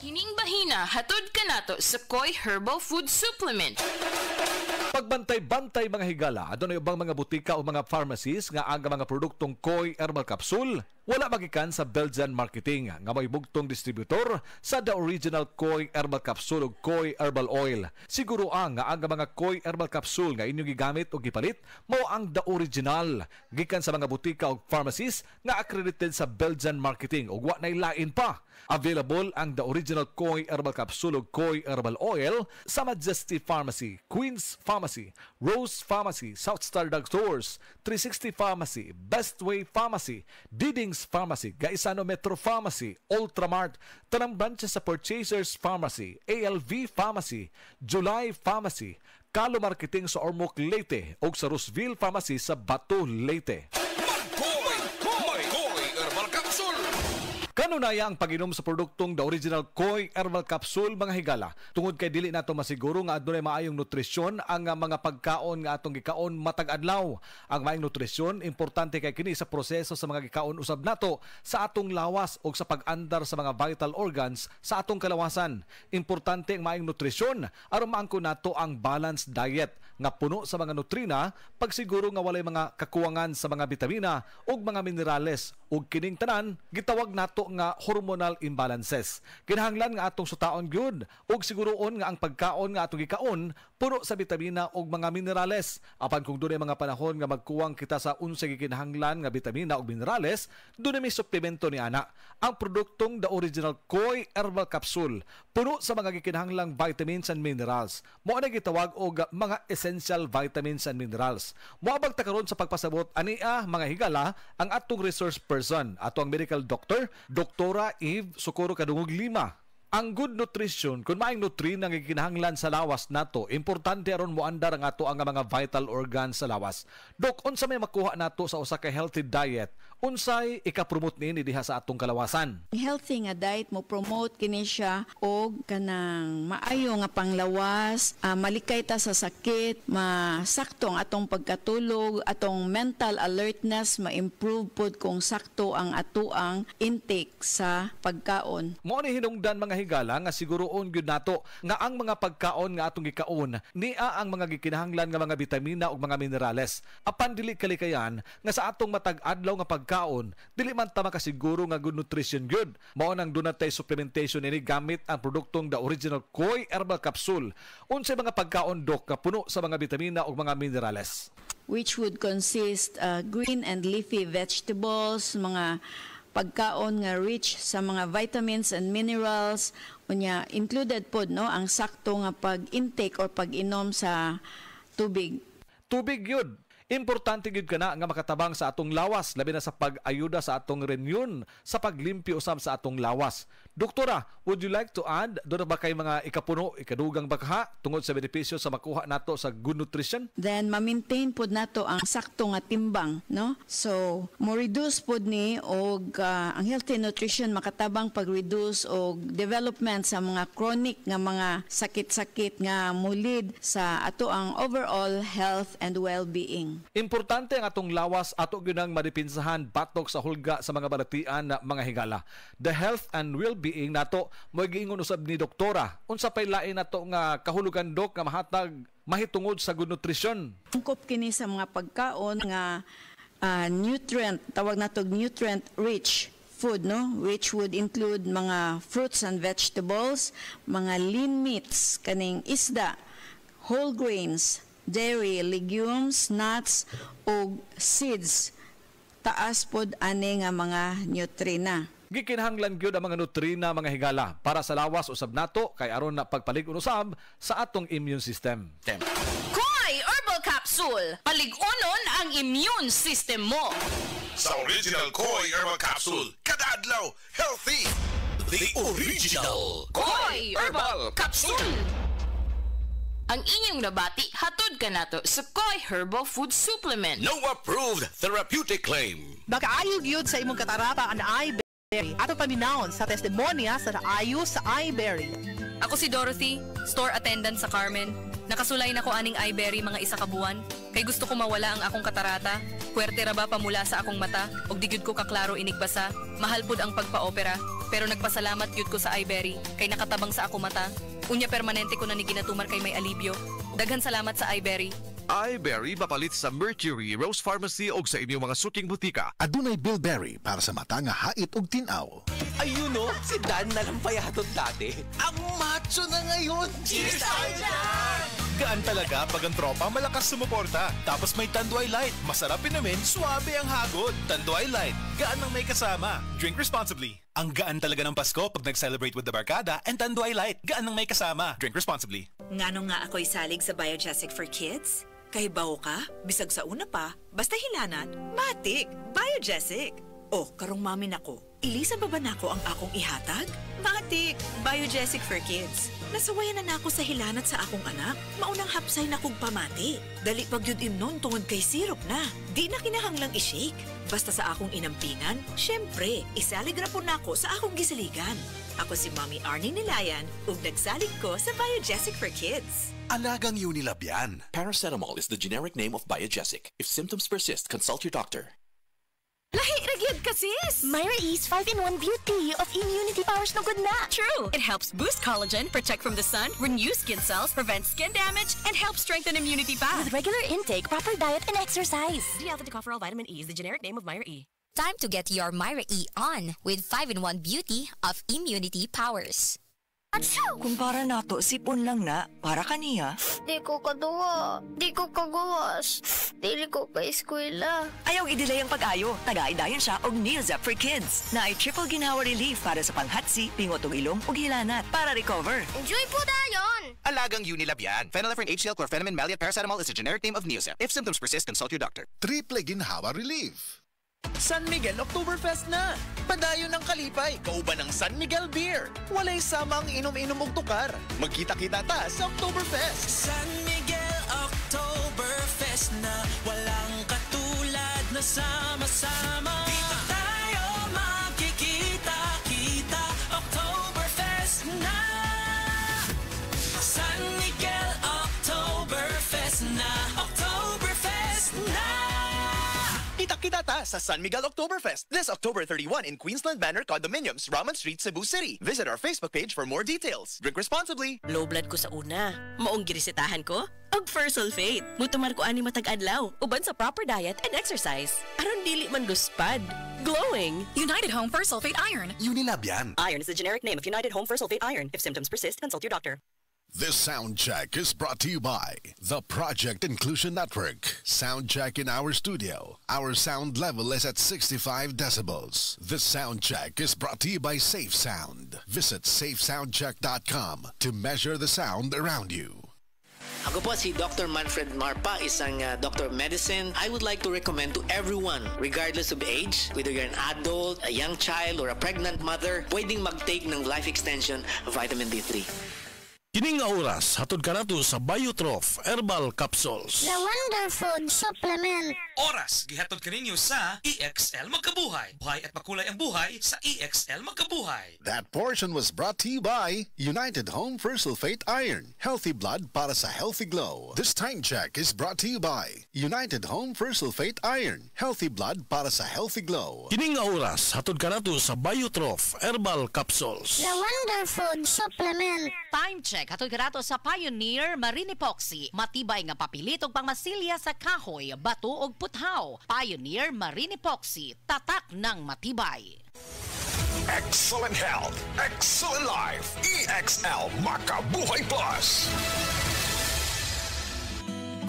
Kining bahina hatod kanato sa Koi Herbal Food Supplement. Pagbantay-bantay mga higala, adunay ubang mga butika o mga pharmacies nga aga mga produktong Koi Herbal Capsule wala magikan sa Belgian Marketing nga may bugtong distributor sa the original Koi Herbal Capsule o Koi Herbal Oil. Siguro ang nga aga mga Koi Herbal Capsule nga inyong gigamit o gipalit mao ang the original gikan sa mga butika o pharmacies nga accredited sa Belgian Marketing o wa nay lain pa. Available ang the original Koi Herbal Capsule o Koi Herbal Oil sa Majesty Pharmacy, Queen's Pharmacy, Rose Pharmacy, South Star Drugstores, 360 Pharmacy, Bestway Pharmacy, Diding's Pharmacy, Gaisano Metro Pharmacy, Ultramart, tanang branches sa Purchasers Pharmacy, ALV Pharmacy, July Pharmacy, Kalo Marketing sa Ormoc Leyte o sa Rooseville Pharmacy sa Bato Leyte. Kanunaya ang pag-inom sa produktong the original Koi Herbal Capsule mga higala. Tungod kay dili nato masiguro nga adunay maayong nutrisyon ang mga pagkaon nga atong gikaon matag adlaw. Ang maayong nutrisyon importante kay kini sa proseso sa mga gikaon usab nato sa atong lawas o sa pag-andar sa mga vital organs sa atong kalawasan. Importante ang maayong nutrisyon aron maangkon nato ang balanced diet nga puno sa mga nutrina pagsiguro nga walay mga kakuwangan sa mga bitamina ug mga minerales ug kining tanan gitawag nato nga hormonal imbalances. Kinahanglan nga atong sutaon gyud ug siguroon nga ang pagkaon nga atong gikaon puno sa bitamina ug mga minerales. Apan kung dunay mga panahon nga magkuwang kita sa unsay gikinahanglan nga bitamina ug minerales, dunay may suplemento ni ana. Ang produktong the original Koi Herbal Capsule puno sa mga gikinahanglang vitamins and minerals. Mao na gitawag og mga essential vitamins and minerals. Moabag ta karon sa pagpasabot ania mga higala ang atong resource person, ato ang medical doctor Doktora Eve Socorro Kadungog Lima. Ang good nutrition, kung maayong nutrina nga gikinahanglan sa lawas nato, importante aron moandar ang ato ang mga vital organs sa lawas. Dok, unsa may makuha nato sa usa ka healthy diet? Unsay ika-promote niini diha sa atong kalawasan? Healthy nga diet mo promote kini siya og kanang maayo nga panglawas, malikay ta sa sakit, masakto ang atong pagkatulog, atong mental alertness ma-improve pod kung sakto ang atuang intake sa pagkaon. Mo ni hinungdan mga higala nga siguroon gyud nato nga ang mga pagkaon nga atong gikaon niya ang mga gikinahanglan nga mga bitamina ug mga minerales. Apan dili kalikayan nga sa atong matag adlaw nga pagkaon dili man ta makasiguro nga good nutrition gyud. Mao nang dunay supplementation ini gamit ang produktong the original Koi Herbal Capsule. Unsay mga pagkaon dok nga puno sa mga bitamina ug mga minerales? Which would consist green and leafy vegetables, mga pagkaon nga rich sa mga vitamins and minerals, unya included pod no ang sakto nga pag-intake or pag-inom sa tubig. Tubig yun. Importante gyud kana nga makatabang sa atong lawas labi na sa pag-ayuda sa atong reunion sa paglimpyo usab sa atong lawas. Doktora, would you like to add doon ba kay mga ikapuno, ikadugang bakaha tungod sa benepisyo sa makuha nato sa good nutrition? Then ma-maintain pod nato ang sakto nga timbang, no? So, mo reduce pod ni og ang healthy nutrition makatabang pag-reduce og development sa mga chronic nga mga sakit-sakit nga mulid sa ato ang overall health and well-being. Importante ang atong lawas ato gyud ang madipinsahan batok sa hulga sa mga balatian na mga higala. The health and well-being nato mo giingon usab ni doktora. Unsa pay lain nato nga kahulugan dok nga mahatag mahitungod sa good nutrition? Angkop kini sa mga pagkaon nga nutrient, tawag nato nutrient rich food, no, which would include mga fruits and vegetables, mga lean meats kaning isda, whole grains, dairy, legumes, nuts, o seeds. Taas pod ani nga mga nutrina. Gikinahanglan gyud ang mga nutrina mga higala para sa lawas usab nato kay aron na pagpalig-on usab sa atong immune system. Koi Herbal Capsule, palig-onon ang immune system mo. Sa original Koi Herbal Capsule, kada adlaw healthy. The original Koi Herbal Capsule. Ang inyong nabati hatod kanato sa Koi Herbal Food Supplement. No approved therapeutic claim. Makaayog yun sa imong katarata ang iBerry. Ato paminahon sa testimonya sa naayo sa iBerry. Ako si Dorothy, store attendant sa Carmen. Nakasulayin ako aning iBerry mga isa ka buwan. Kay gusto ko mawala ang akong katarata. Puwerte ra ba pamula sa akong mata? Og di gyud ko kaklaro inigbasa. Mahal pud ang pagpa-opera. Pero nagpasalamat gyud ko sa iBerry. Kay nakatabang sa akong mata. Unya permanente ko na ni ginatuman kay may alibyo. Daghan salamat sa iBerry. iBerry mapalit sa Mercury, Rose Pharmacy o sa inyong mga suking butika. Adunay Bilberry para sa mata nga hait og tinaw. Ayun no, si Dan na lang payatot dati. Ang macho na ngayon! Cheers tayo dyan! Gaan talaga pag ang tropa malakas sumuporta. Tapos may Tanduay Light. Masarap namin, suabe ang hagod. Tanduay Light, gaan ng may kasama. Drink responsibly. Ang gaan talaga ng Pasko pag nag-celebrate with the barkada and Tanduay Light, gaan ng may kasama. Drink responsibly. Ngano nga ako'y salig sa Biogesic for Kids? Kahibaw ka, bisag sa una pa, basta hilanan, matik, Biogesic. Oh, karong mamin ako, ilisa ba nako ang akong ihatag? Matik, Biogesic for Kids. Nasawayan na nako sa hilanat sa akong anak, maunang hapsay na kong pamati. Dali pag yun imnon tungod kay sirop na, di na kinahanglang i-shake. Basta sa akong inampingan, syempre, isalig ra po nako sa akong gisaligan. Ako si Mommy Arnie Nilayan, ug nagsalig ko sa Biogesic for Kids. Alagang Unilab yan. Paracetamol is the generic name of Biogesic. If symptoms persist, consult your doctor. Lahi ragyod ka, sis! Myra E's 5-in-1 Beauty of Immunity Powers no good na. True! It helps boost collagen, protect from the sun, renew skin cells, prevent skin damage, and help strengthen immunity fast. With regular intake, proper diet, and exercise. D-alpha-tocopherol vitamin E is the generic name of Myra E. Time to get your Myra E on with 5-in-1 Beauty of Immunity Powers. Kumpara nato, sipon lang na, para kaniya. Di ko kaduwa. Di ko kagawas. Dili ko ka eskwela. Ayaw i-delay ang pag-ayo. Taga-idayan siya og Neozep for Kids na ay triple ginawa relief para sa panghatsi, pingot og ilong ug hilanat para recover. Enjoy po dayon! Alagang Unilab yan. Phenylephrine HCl, chlorpheniramine, maleate, paracetamol is the generic name of Neozep. If symptoms persist, consult your doctor. Triple ginhawa relief. San Miguel Oktoberfest na! Padayon ng kalipay, kauban ng San Miguel Beer. Walay samang inom-inom og tukar. Magkita-kita ta sa Oktoberfest. San Miguel Oktoberfest na walang katulad na sama-sama. Dito tayo magkikita-kita. Oktoberfest na! San Miguel Oktoberfest na! Oktoberfest na! Kita-kita ta sa San Miguel Oktoberfest this October 31 in Queensland Manor Condominiums, Raman Street, Cebu City. Visit our Facebook page for more details. Drink responsibly. Low blood ko sa una. Maong girisitahan ko? Og First Sulfate. Mutumar ko ani matag-adlaw. Uban sa proper diet and exercise. Aron dili man luspad. Glowing. United Home First Sulfate Iron. Unilab yan. Iron is the generic name of United Home First Sulfate Iron. If symptoms persist, consult your doctor. This sound check is brought to you by the Project Inclusion Network. Sound check in our studio. Our sound level is at 65 decibels. This sound check is brought to you by Safe Sound. Visit safesoundcheck.com to measure the sound around you. Ako po si Dr. Manfred Marpa, isang Doctor of Medicine. I would like to recommend to everyone, regardless of age, whether you're an adult, a young child, or a pregnant mother, pwedeng mag-take ng life extension vitamin D3. Kining nga oras, hatod ka nato sa Biotrof Herbal Capsules. The Wonder Food Supplement. Oras, gihatod ka ninyo sa EXL Magkabuhay. Buhay at makulay ang buhay sa EXL Magkabuhay. That portion was brought to you by United Home First Sulfate Iron. Healthy blood para sa healthy glow. This time check is brought to you by United Home First Sulfate Iron. Healthy blood para sa healthy glow. Kining nga oras, hatod ka nato sa Biotrof Herbal Capsules. The Wonder Food Supplement. Time check. Hatod ka nato sa Pioneer Marine Epoxy. Matibay nga papilit og pangmasilya sa kahoy, bato og puthaw. Pioneer Marine Epoxy. Tatak ng matibay. Excellent health, excellent life. EXL Makabuhay Plus.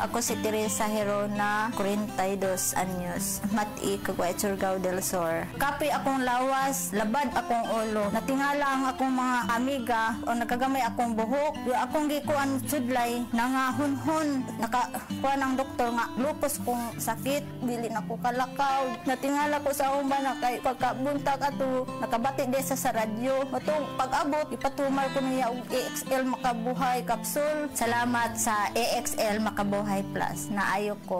Ako si Teresa Herona, 42 anyos. Mati, Kagway, Surigao del Sur. Kapi akong lawas, labad akong ulo. Natingala ang akong mga amiga o nakagamay akong buhok. Yung akong gikuan sudlay, nangahunhon. Nakakuha ng doktor nga, lupus kong sakit. Dili na ko kalakaw. Natingala ko sa umba na kay pagkabuntag ato. Nakabati desa sa radyo. Matong pag-abot, ipatumar ko niya og EXL Makabuhay Capsule. Salamat sa EXL Makabuhay Plus na ayok ko.